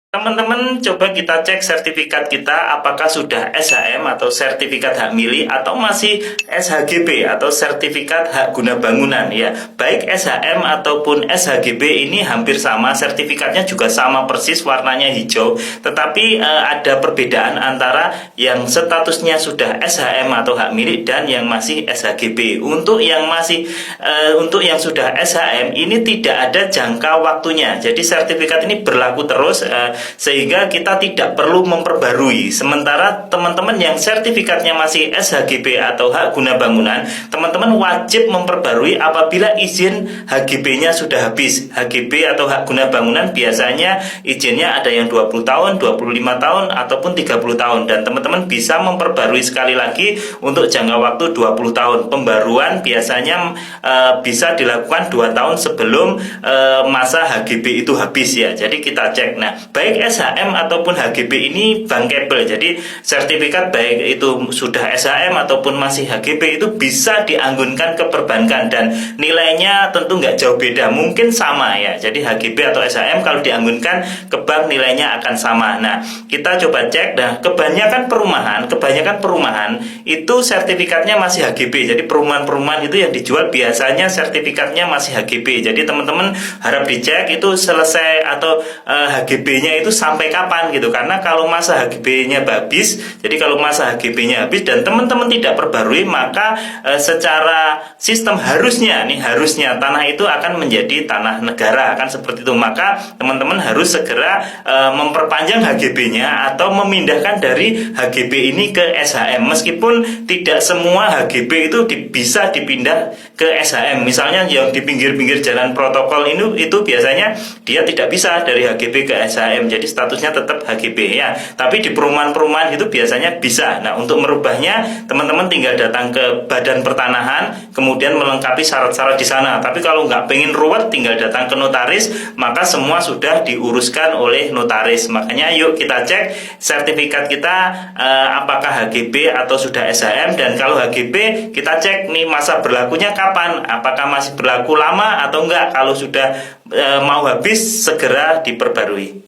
Teman-teman, coba kita cek sertifikat kita apakah sudah SHM atau sertifikat hak milik atau masih SHGB atau sertifikat hak guna bangunan ya. Baik SHM ataupun SHGB ini hampir sama, sertifikatnya juga sama persis warnanya hijau, tetapi ada perbedaan antara yang statusnya sudah SHM atau hak milik dan yang masih SHGB. Untuk yang sudah SHM ini tidak ada jangka waktunya. Jadi sertifikat ini berlaku terus, sehingga kita tidak perlu memperbarui. Sementara teman-teman yang sertifikatnya masih SHGB atau hak guna bangunan, teman-teman wajib memperbarui apabila izin HGB-nya sudah habis. HGB atau hak guna bangunan biasanya izinnya ada yang 20 tahun, 25 tahun, ataupun 30 tahun. Dan teman-teman bisa memperbarui sekali lagi untuk jangka waktu 20 tahun. Pembaruan biasanya bisa dilakukan 2 tahun sebelum masa HGB itu habis ya. Jadi kita cek. Nah, baik SHM ataupun HGB ini bankable. Jadi sertifikat baik itu sudah SHM ataupun masih HGB itu bisa dianggunkan ke perbankan dan nilainya tentu nggak jauh beda, mungkin sama ya. Jadi HGB atau SHM kalau dianggunkan ke bank nilainya akan sama. Nah, kita coba cek. Nah, kebanyakan perumahan itu sertifikatnya masih HGB. Jadi perumahan-perumahan itu yang dijual biasanya sertifikatnya masih HGB. Jadi teman-teman harap dicek itu selesai atau HGB-nya itu sampai kapan gitu. Karena kalau masa HGB-nya habis, jadi kalau masa HGB-nya habis dan teman-teman tidak perbarui, maka secara sistem harusnya tanah itu akan menjadi tanah negara, akan seperti itu. Maka teman-teman harus segera memperpanjang HGB-nya atau memindahkan dari HGB ini ke SHM. Meskipun tidak semua HGB itu bisa dipindah ke SHM. Misalnya yang di pinggir-pinggir jalan protokol itu biasanya dia tidak bisa dari HGB ke SHM, jadi statusnya tetap HGB ya. Tapi di perumahan-perumahan itu biasanya bisa. Nah, untuk merubahnya teman-teman tinggal datang ke Badan Pertanahan, kemudian melengkapi syarat-syarat di sana. Tapi kalau nggak pengen ruwet, tinggal datang ke notaris, maka semua sudah diuruskan oleh notaris. Makanya yuk kita cek sertifikat kita apakah HGB atau sudah SHM, dan kalau HGB kita cek nih masa berlakunya kapan, apakah masih berlaku lama atau enggak. Kalau sudah mau habis segera diperbarui.